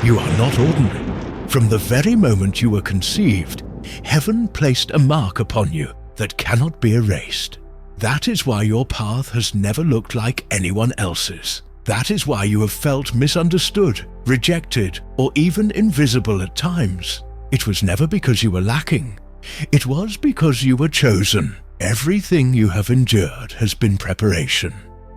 You are not ordinary. From the very moment you were conceived, heaven placed a mark upon you that cannot be erased. That is why your path has never looked like anyone else's. That is why you have felt misunderstood, rejected, or even invisible at times. It was never because you were lacking. It was because you were chosen. Everything you have endured has been preparation.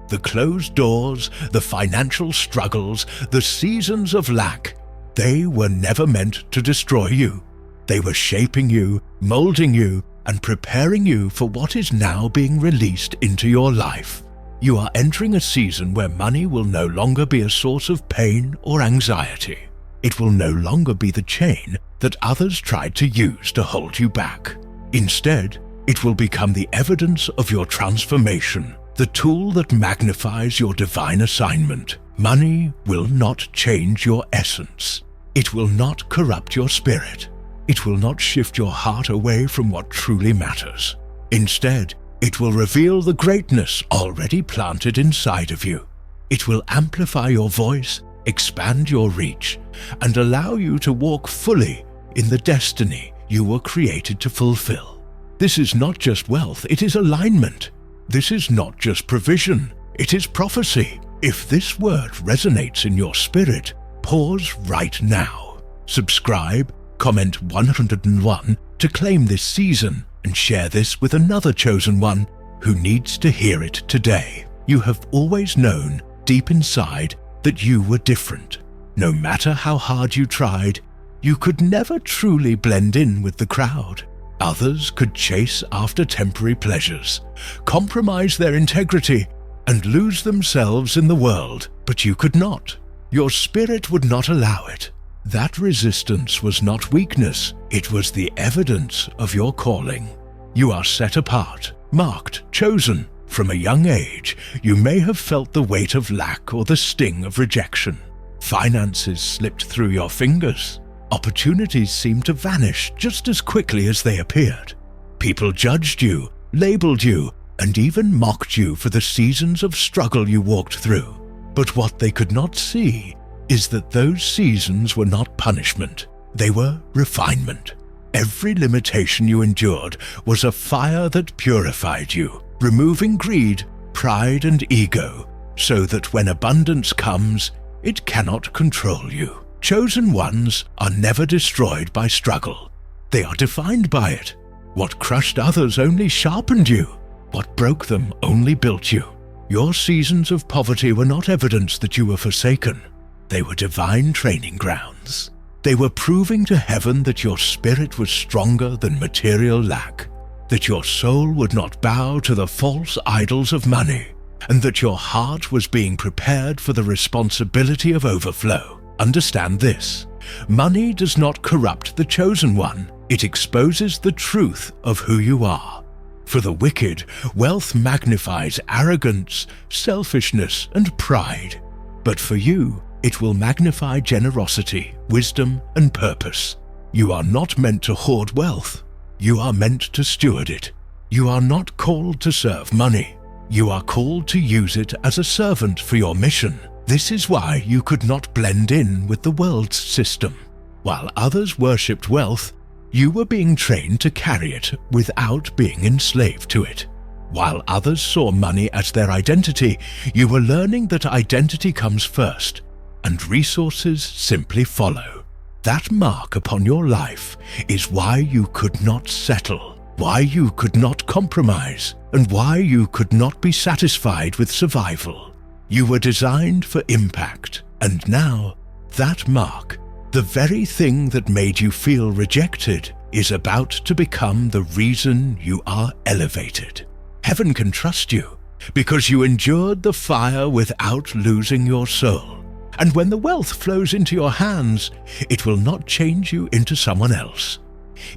The closed doors, the financial struggles, the seasons of lack, they were never meant to destroy you. They were shaping you, molding you, and preparing you for what is now being released into your life. You are entering a season where money will no longer be a source of pain or anxiety. It will no longer be the chain that others tried to use to hold you back. Instead, it will become the evidence of your transformation, the tool that magnifies your divine assignment. Money will not change your essence. It will not corrupt your spirit. It will not shift your heart away from what truly matters. Instead, it will reveal the greatness already planted inside of you. It will amplify your voice, expand your reach, and allow you to walk fully in the destiny you were created to fulfill. This is not just wealth, it is alignment. This is not just provision, it is prophecy. If this word resonates in your spirit, pause right now. Subscribe, comment 101 to claim this season, and share this with another chosen one who needs to hear it today. You have always known, deep inside, that you were different. No matter how hard you tried, you could never truly blend in with the crowd. Others could chase after temporary pleasures, compromise their integrity, and lose themselves in the world, but you could not. Your spirit would not allow it. That resistance was not weakness, it was the evidence of your calling. You are set apart, marked, chosen. From a young age, you may have felt the weight of lack or the sting of rejection. Finances slipped through your fingers. Opportunities seemed to vanish just as quickly as they appeared. People judged you, labeled you, and even mocked you for the seasons of struggle you walked through. But what they could not see is that those seasons were not punishment. They were refinement. Every limitation you endured was a fire that purified you, removing greed, pride, and ego, so that when abundance comes, it cannot control you. Chosen ones are never destroyed by struggle. They are defined by it. What crushed others only sharpened you. What broke them only built you. Your seasons of poverty were not evidence that you were forsaken. They were divine training grounds. They were proving to heaven that your spirit was stronger than material lack, that your soul would not bow to the false idols of money, and that your heart was being prepared for the responsibility of overflow. Understand this: money does not corrupt the chosen one, it exposes the truth of who you are. For the wicked, wealth magnifies arrogance, selfishness, and pride. But for you, it will magnify generosity, wisdom, and purpose. You are not meant to hoard wealth. You are meant to steward it. You are not called to serve money. You are called to use it as a servant for your mission. This is why you could not blend in with the world's system. While others worshipped wealth, you were being trained to carry it without being enslaved to it. While others saw money as their identity, you were learning that identity comes first, and resources simply follow. That mark upon your life is why you could not settle, why you could not compromise, and why you could not be satisfied with survival. You were designed for impact, and now that mark, the very thing that made you feel rejected, is about to become the reason you are elevated. Heaven can trust you because you endured the fire without losing your soul. And when the wealth flows into your hands, it will not change you into someone else.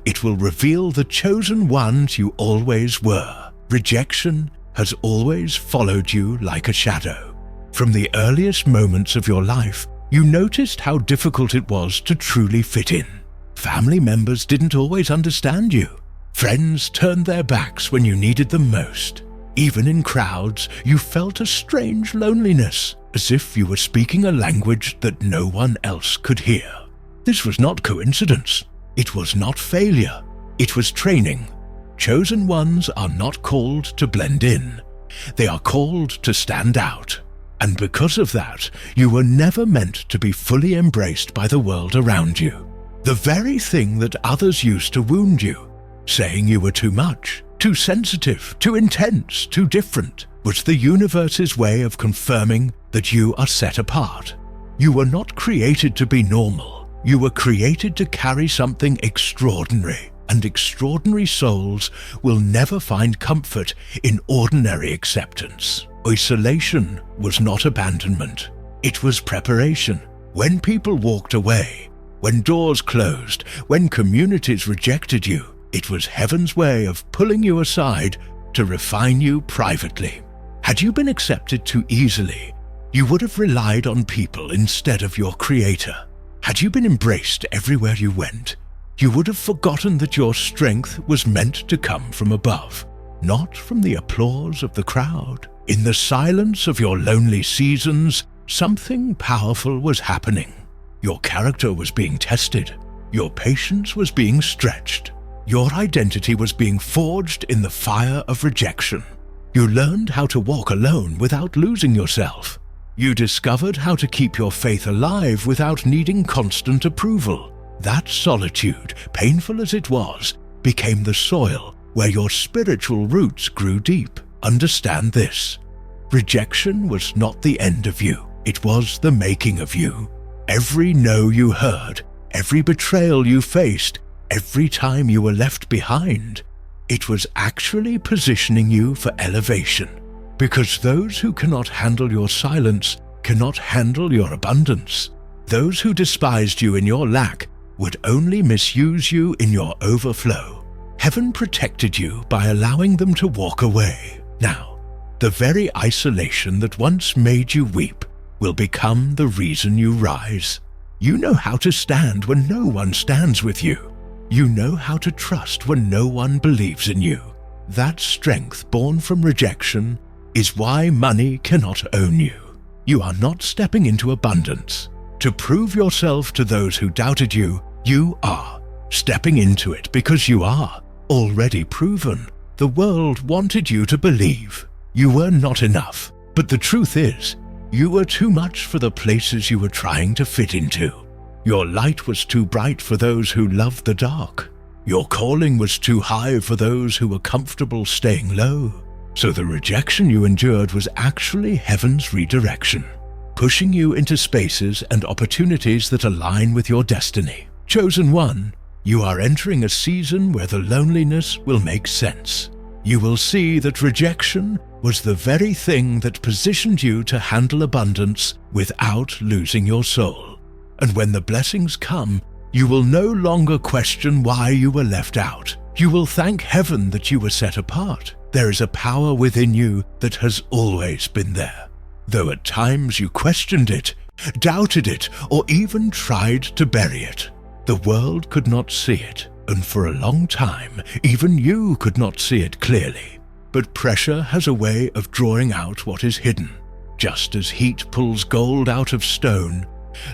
It will reveal the chosen ones you always were. Rejection has always followed you like a shadow. From the earliest moments of your life, you noticed how difficult it was to truly fit in. Family members didn't always understand you. Friends turned their backs when you needed them most. Even in crowds, you felt a strange loneliness. as if you were speaking a language that no one else could hear. This was not coincidence. It was not failure. It was training. Chosen ones are not called to blend in. They are called to stand out. And because of that, you were never meant to be fully embraced by the world around you. The very thing that others used to wound you, saying you were too much, too sensitive, too intense, too different, was the universe's way of confirming that you are set apart. You were not created to be normal. You were created to carry something extraordinary, and extraordinary souls will never find comfort in ordinary acceptance. Isolation was not abandonment. It was preparation. When people walked away, when doors closed, when communities rejected you, it was heaven's way of pulling you aside to refine you privately. Had you been accepted too easily, you would have relied on people instead of your Creator. Had you been embraced everywhere you went, you would have forgotten that your strength was meant to come from above, not from the applause of the crowd. In the silence of your lonely seasons, something powerful was happening. Your character was being tested. Your patience was being stretched. Your identity was being forged in the fire of rejection. You learned how to walk alone without losing yourself. You discovered how to keep your faith alive without needing constant approval. That solitude, painful as it was, became the soil where your spiritual roots grew deep. Understand this. Rejection was not the end of you. It was the making of you. Every no you heard, every betrayal you faced, every time you were left behind, it was actually positioning you for elevation. Because those who cannot handle your silence cannot handle your abundance. Those who despised you in your lack would only misuse you in your overflow. Heaven protected you by allowing them to walk away. Now, the very isolation that once made you weep will become the reason you rise. You know how to stand when no one stands with you. You know how to trust when no one believes in you. That strength born from rejection is why money cannot own you. You are not stepping into abundance. To prove yourself to those who doubted you, you are stepping into it because you are already proven. The world wanted you to believe. You were not enough, but the truth is, you were too much for the places you were trying to fit into. Your light was too bright for those who loved the dark. Your calling was too high for those who were comfortable staying low. So the rejection you endured was actually heaven's redirection, pushing you into spaces and opportunities that align with your destiny. Chosen one, you are entering a season where the loneliness will make sense. You will see that rejection was the very thing that positioned you to handle abundance without losing your soul. And when the blessings come, you will no longer question why you were left out. You will thank heaven that you were set apart. There is a power within you that has always been there. Though at times you questioned it, doubted it, or even tried to bury it, the world could not see it, and for a long time, even you could not see it clearly. But pressure has a way of drawing out what is hidden. Just as heat pulls gold out of stone,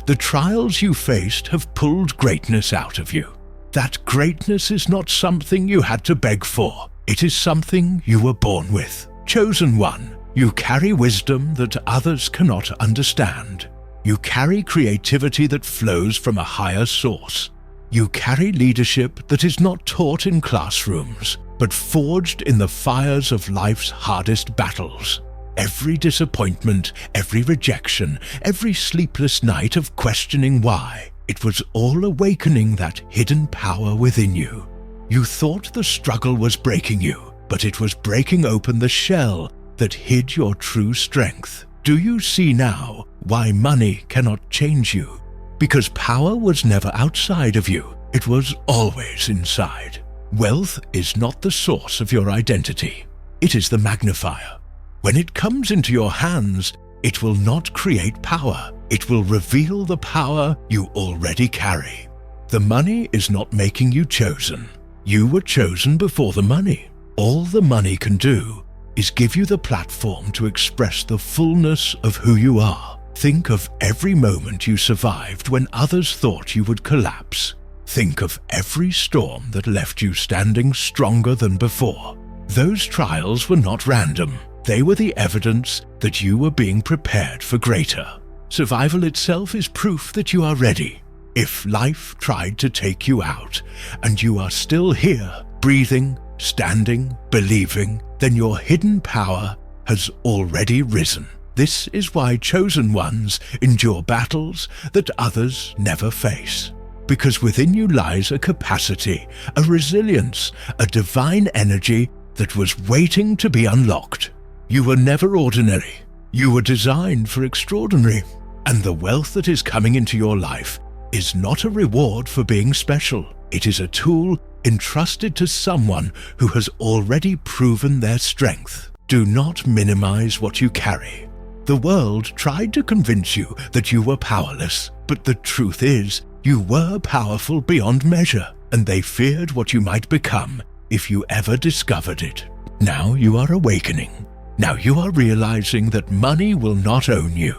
the trials you faced have pulled greatness out of you. That greatness is not something you had to beg for. It is something you were born with. Chosen one, you carry wisdom that others cannot understand. You carry creativity that flows from a higher source. You carry leadership that is not taught in classrooms, but forged in the fires of life's hardest battles. Every disappointment, every rejection, every sleepless night of questioning why, it was all awakening that hidden power within you. You thought the struggle was breaking you, but it was breaking open the shell that hid your true strength. Do you see now why money cannot change you? Because power was never outside of you, it was always inside. Wealth is not the source of your identity, it is the magnifier. When it comes into your hands, it will not create power, it will reveal the power you already carry. The money is not making you chosen. You were chosen before the money. All the money can do is give you the platform to express the fullness of who you are. Think of every moment you survived when others thought you would collapse. Think of every storm that left you standing stronger than before. Those trials were not random. They were the evidence that you were being prepared for greater. Survival itself is proof that you are ready. If life tried to take you out, and you are still here, breathing, standing, believing, then your hidden power has already risen. This is why chosen ones endure battles that others never face. Because within you lies a capacity, a resilience, a divine energy that was waiting to be unlocked. You were never ordinary. You were designed for extraordinary. And the wealth that is coming into your life is not a reward for being special. It is a tool entrusted to someone who has already proven their strength. Do not minimize what you carry. The world tried to convince you that you were powerless, but the truth is, you were powerful beyond measure, and they feared what you might become if you ever discovered it. Now you are awakening. Now you are realizing that money will not own you.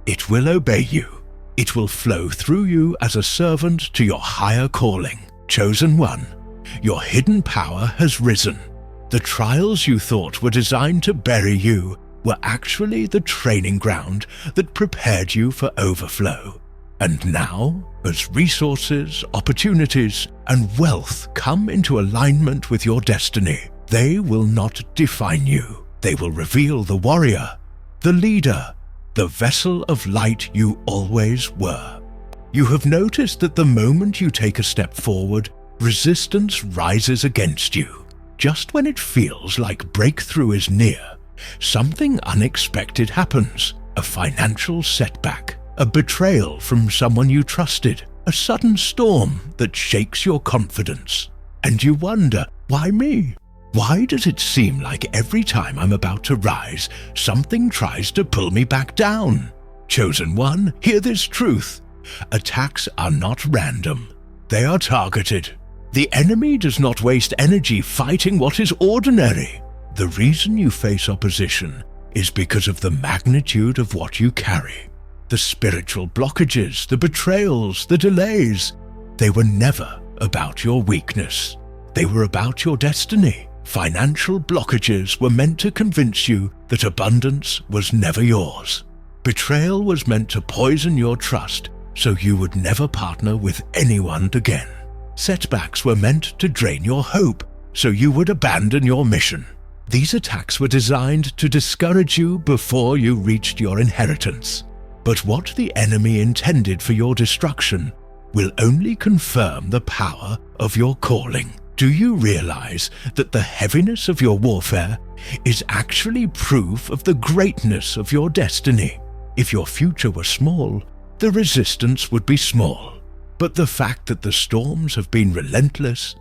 It will obey you. It will flow through you as a servant to your higher calling. Chosen one, your hidden power has risen. The trials you thought were designed to bury you were actually the training ground that prepared you for overflow. And now, as resources, opportunities, and wealth come into alignment with your destiny, they will not define you. They will reveal the warrior, the leader, the vessel of light you always were. You have noticed that the moment you take a step forward, resistance rises against you. Just when it feels like breakthrough is near, something unexpected happens. A financial setback, a betrayal from someone you trusted, a sudden storm that shakes your confidence. And you wonder, why me? Why does it seem like every time I'm about to rise, something tries to pull me back down? Chosen one, hear this truth. Attacks are not random. They are targeted. The enemy does not waste energy fighting what is ordinary. The reason you face opposition is because of the magnitude of what you carry. The spiritual blockages, the betrayals, the delays, they were never about your weakness. They were about your destiny. Financial blockages were meant to convince you that abundance was never yours. Betrayal was meant to poison your trust so you would never partner with anyone again. Setbacks were meant to drain your hope so you would abandon your mission. These attacks were designed to discourage you before you reached your inheritance. But what the enemy intended for your destruction will only confirm the power of your calling. Do you realize that the heaviness of your warfare is actually proof of the greatness of your destiny? If your future were small, the resistance would be small. But the fact that the storms have been relentless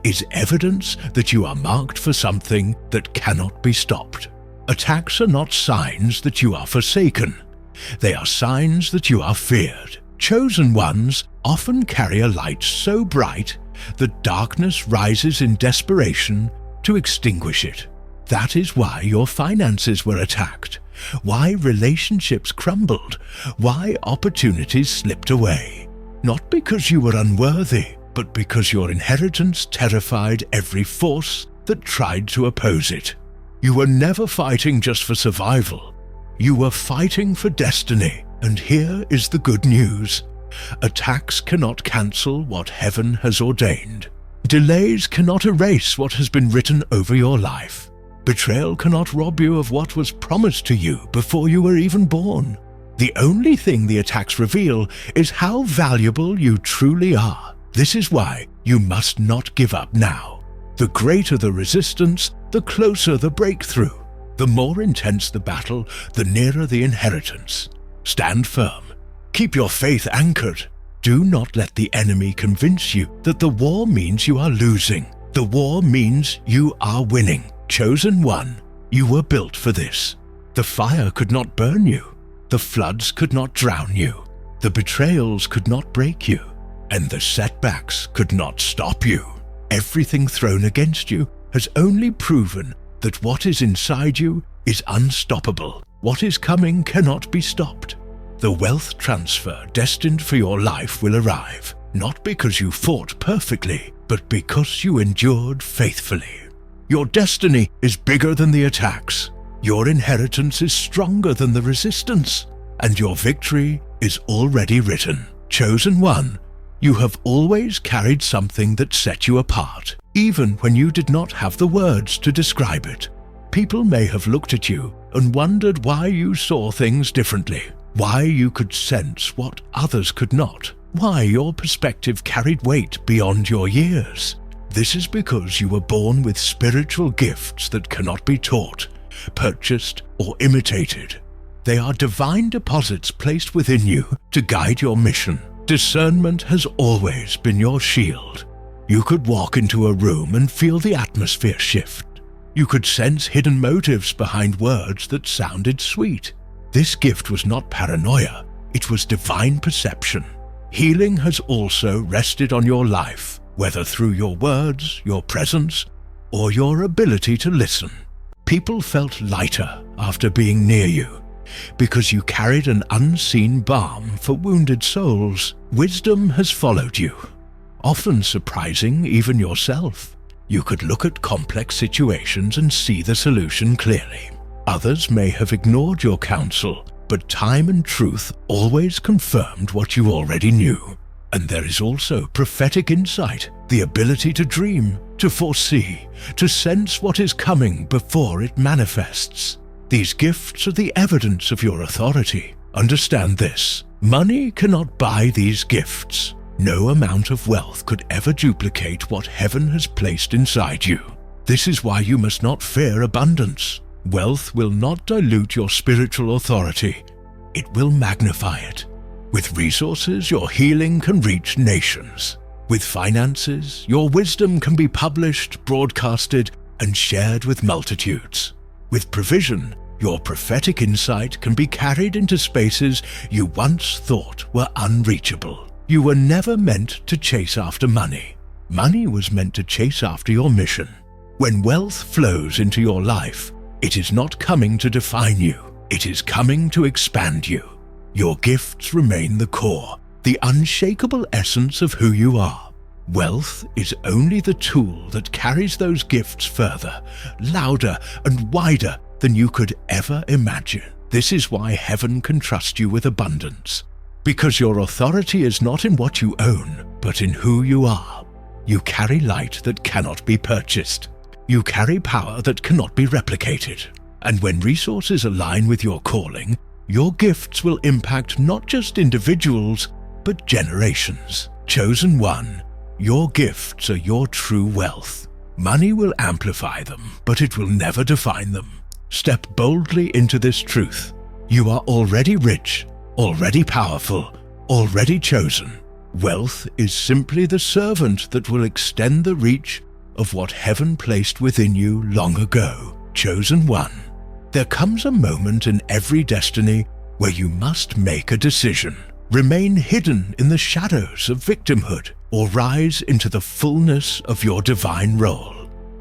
is evidence that you are marked for something that cannot be stopped. Attacks are not signs that you are forsaken. They are signs that you are feared. Chosen ones often carry a light so bright that darkness rises in desperation to extinguish it. That is why your finances were attacked, why relationships crumbled, why opportunities slipped away. Not because you were unworthy, but because your inheritance terrified every force that tried to oppose it. You were never fighting just for survival. You were fighting for destiny. And here is the good news. Attacks cannot cancel what heaven has ordained. Delays cannot erase what has been written over your life. Betrayal cannot rob you of what was promised to you before you were even born. The only thing the attacks reveal is how valuable you truly are. This is why you must not give up now. The greater the resistance, the closer the breakthrough. The more intense the battle, the nearer the inheritance. Stand firm. Keep your faith anchored. Do not let the enemy convince you that the war means you are losing. The war means you are winning. Chosen one, you were built for this. The fire could not burn you. The floods could not drown you. The betrayals could not break you. And the setbacks could not stop you. Everything thrown against you has only proven that what is inside you is unstoppable. What is coming cannot be stopped. The wealth transfer destined for your life will arrive, not because you fought perfectly, but because you endured faithfully. Your destiny is bigger than the attacks. Your inheritance is stronger than the resistance, and your victory is already written. Chosen one, you have always carried something that set you apart, even when you did not have the words to describe it. People may have looked at you and wondered why you saw things differently, why you could sense what others could not, why your perspective carried weight beyond your years. This is because you were born with spiritual gifts that cannot be taught, purchased, or imitated. They are divine deposits placed within you to guide your mission. Discernment has always been your shield. You could walk into a room and feel the atmosphere shift. You could sense hidden motives behind words that sounded sweet. This gift was not paranoia, it was divine perception. Healing has also rested on your life, whether through your words, your presence, or your ability to listen. People felt lighter after being near you, because you carried an unseen balm for wounded souls. Wisdom has followed you, often surprising even yourself. You could look at complex situations and see the solution clearly. Others may have ignored your counsel, but time and truth always confirmed what you already knew. And there is also prophetic insight, the ability to dream, to foresee, to sense what is coming before it manifests. These gifts are the evidence of your authority. Understand this: money cannot buy these gifts. No amount of wealth could ever duplicate what heaven has placed inside you. This is why you must not fear abundance. Wealth will not dilute your spiritual authority. It will magnify it. With resources, your healing can reach nations. With finances, your wisdom can be published, broadcasted, and shared with multitudes. With provision, your prophetic insight can be carried into spaces you once thought were unreachable. You were never meant to chase after money. Money was meant to chase after your mission. When wealth flows into your life, it is not coming to define you. It is coming to expand you. Your gifts remain the core, the unshakable essence of who you are. Wealth is only the tool that carries those gifts further, louder and wider than you could ever imagine. This is why heaven can trust you with abundance. Because your authority is not in what you own, but in who you are. You carry light that cannot be purchased. You carry power that cannot be replicated. And when resources align with your calling, your gifts will impact not just individuals, but generations. Chosen one, your gifts are your true wealth. Money will amplify them, but it will never define them. Step boldly into this truth. You are already rich, already powerful, already chosen. Wealth is simply the servant that will extend the reach of what heaven placed within you long ago. Chosen one. There comes a moment in every destiny where you must make a decision. Remain hidden in the shadows of victimhood, or rise into the fullness of your divine role.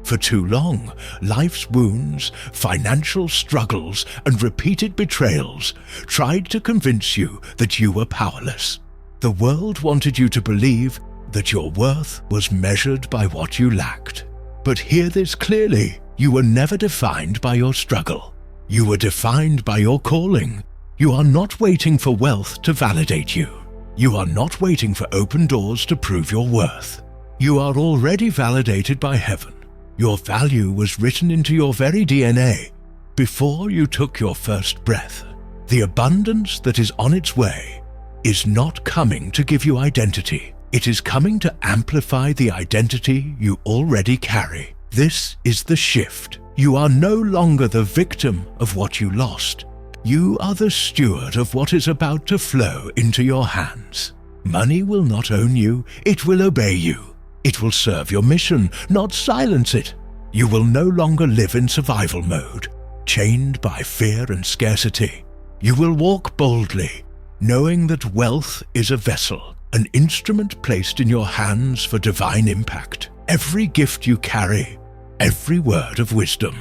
For too long, life's wounds, financial struggles, and repeated betrayals tried to convince you that you were powerless. The world wanted you to believe that your worth was measured by what you lacked. But hear this clearly: you were never defined by your struggle. You were defined by your calling. You are not waiting for wealth to validate you. You are not waiting for open doors to prove your worth. You are already validated by heaven. Your value was written into your very DNA before you took your first breath. The abundance that is on its way is not coming to give you identity. It is coming to amplify the identity you already carry. This is the shift. You are no longer the victim of what you lost. You are the steward of what is about to flow into your hands. Money will not own you, it will obey you. It will serve your mission, not silence it. You will no longer live in survival mode, chained by fear and scarcity. You will walk boldly, knowing that wealth is a vessel, an instrument placed in your hands for divine impact. Every gift you carry, every word of wisdom,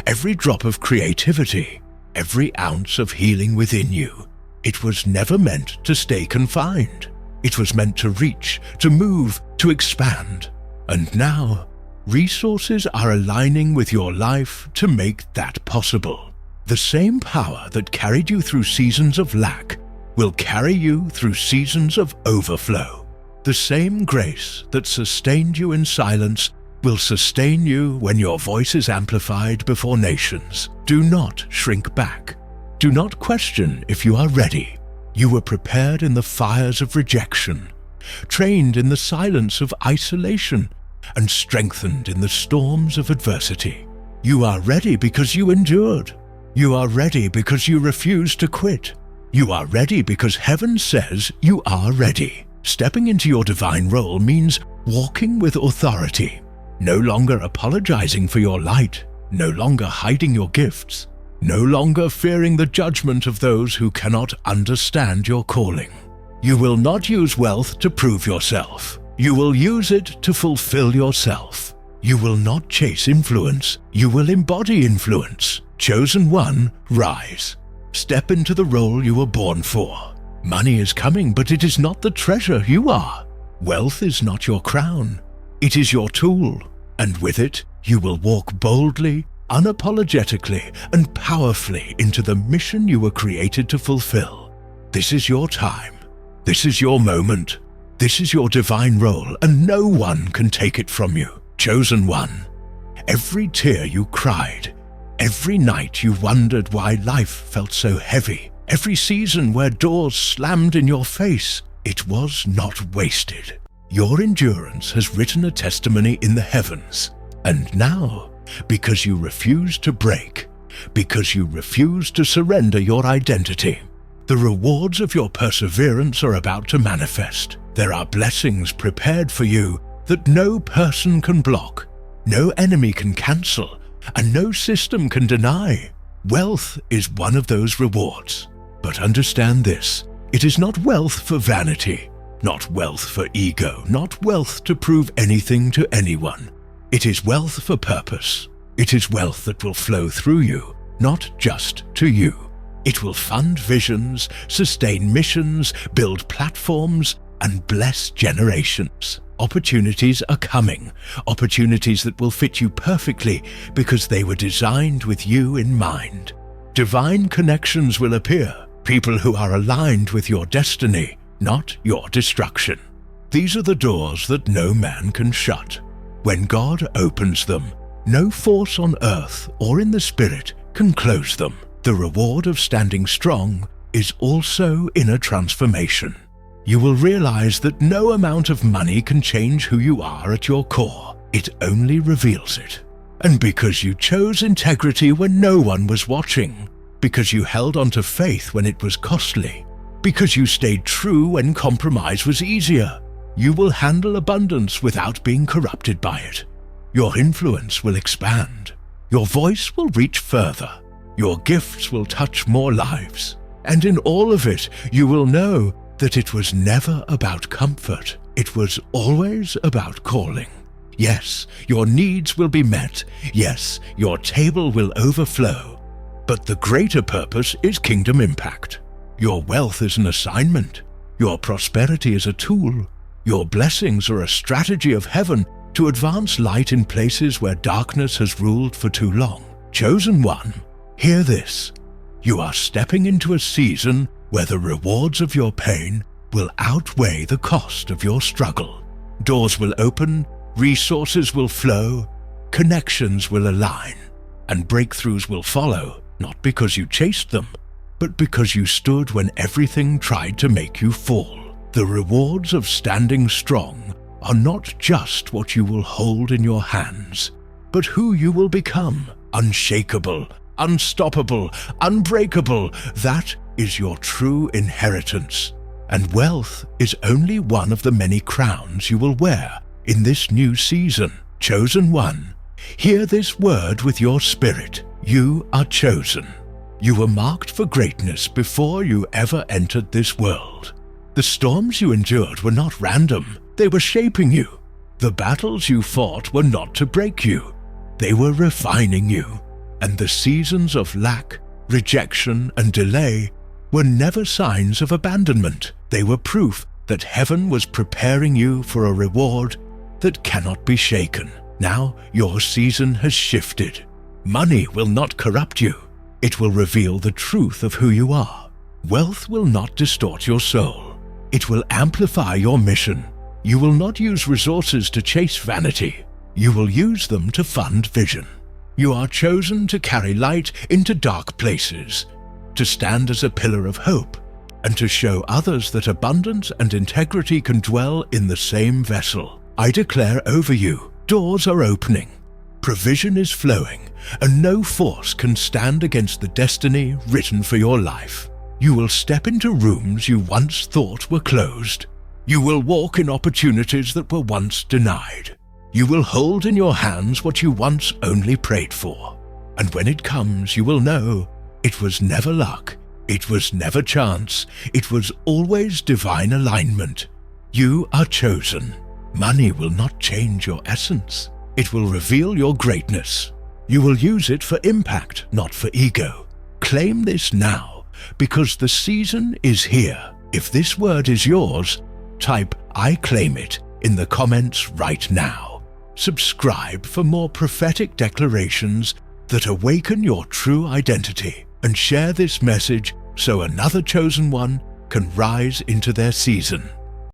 every drop of creativity, every ounce of healing within you. It was never meant to stay confined. It was meant to reach, to move, to expand. And now, resources are aligning with your life to make that possible. The same power that carried you through seasons of lack will carry you through seasons of overflow. The same grace that sustained you in silence will sustain you when your voice is amplified before nations. Do not shrink back. Do not question if you are ready. You were prepared in the fires of rejection, trained in the silence of isolation, and strengthened in the storms of adversity. You are ready because you endured. You are ready because you refused to quit. You are ready because heaven says you are ready. Stepping into your divine role means walking with authority, no longer apologizing for your light, no longer hiding your gifts, no longer fearing the judgment of those who cannot understand your calling. You will not use wealth to prove yourself. You will use it to fulfill yourself. You will not chase influence. You will embody influence. Chosen one, rise. Step into the role you were born for. Money is coming, but it is not the treasure you are. Wealth is not your crown. It is your tool, and with it, you will walk boldly, unapologetically, and powerfully into the mission you were created to fulfill. This is your time. This is your moment. This is your divine role, and no one can take it from you. Chosen one. Every tear you cried, every night you wondered why life felt so heavy, every season where doors slammed in your face, it was not wasted. Your endurance has written a testimony in the heavens. And now, because you refuse to break, because you refuse to surrender your identity, the rewards of your perseverance are about to manifest. There are blessings prepared for you that no person can block, no enemy can cancel, and no system can deny. Wealth is one of those rewards. But understand this, it is not wealth for vanity, not wealth for ego, not wealth to prove anything to anyone. It is wealth for purpose. It is wealth that will flow through you, not just to you. It will fund visions, sustain missions, build platforms, and bless generations. Opportunities are coming, opportunities that will fit you perfectly because they were designed with you in mind. Divine connections will appear, people who are aligned with your destiny, not your destruction. These are the doors that no man can shut. When God opens them, no force on earth or in the spirit can close them. The reward of standing strong is also inner transformation. You will realize that no amount of money can change who you are at your core. It only reveals it. And because you chose integrity when no one was watching, because you held on to faith when it was costly, because you stayed true when compromise was easier, you will handle abundance without being corrupted by it. Your influence will expand. Your voice will reach further. Your gifts will touch more lives. And in all of it, you will know that it was never about comfort. It was always about calling. Yes, your needs will be met. Yes, your table will overflow. But the greater purpose is kingdom impact. Your wealth is an assignment. Your prosperity is a tool. Your blessings are a strategy of heaven to advance light in places where darkness has ruled for too long. Chosen one, hear this. You are stepping into a season where the rewards of your pain will outweigh the cost of your struggle. Doors will open, resources will flow, connections will align, and breakthroughs will follow, not because you chased them, but because you stood when everything tried to make you fall. The rewards of standing strong are not just what you will hold in your hands, but who you will become. Unshakable, unstoppable, unbreakable, that is your true inheritance. And wealth is only one of the many crowns you will wear in this new season. Chosen one, hear this word with your spirit. You are chosen. You were marked for greatness before you ever entered this world. The storms you endured were not random. They were shaping you. The battles you fought were not to break you. They were refining you. and the seasons of lack, rejection, and delay were never signs of abandonment. They were proof that heaven was preparing you for a reward that cannot be shaken. Now your season has shifted. Money will not corrupt you. It will reveal the truth of who you are. Wealth will not distort your soul. It will amplify your mission. You will not use resources to chase vanity. You will use them to fund vision. You are chosen to carry light into dark places, to stand as a pillar of hope, and to show others that abundance and integrity can dwell in the same vessel. I declare over you, doors are opening, provision is flowing, and no force can stand against the destiny written for your life. You will step into rooms you once thought were closed. You will walk in opportunities that were once denied. You will hold in your hands what you once only prayed for. And when it comes, you will know it was never luck, it was never chance, it was always divine alignment. You are chosen. Money will not change your essence. It will reveal your greatness. You will use it for impact, not for ego. Claim this now, because the season is here. If this word is yours, type "I claim it" in the comments right now. Subscribe for more prophetic declarations that awaken your true identity, and share this message so another chosen one can rise into their season.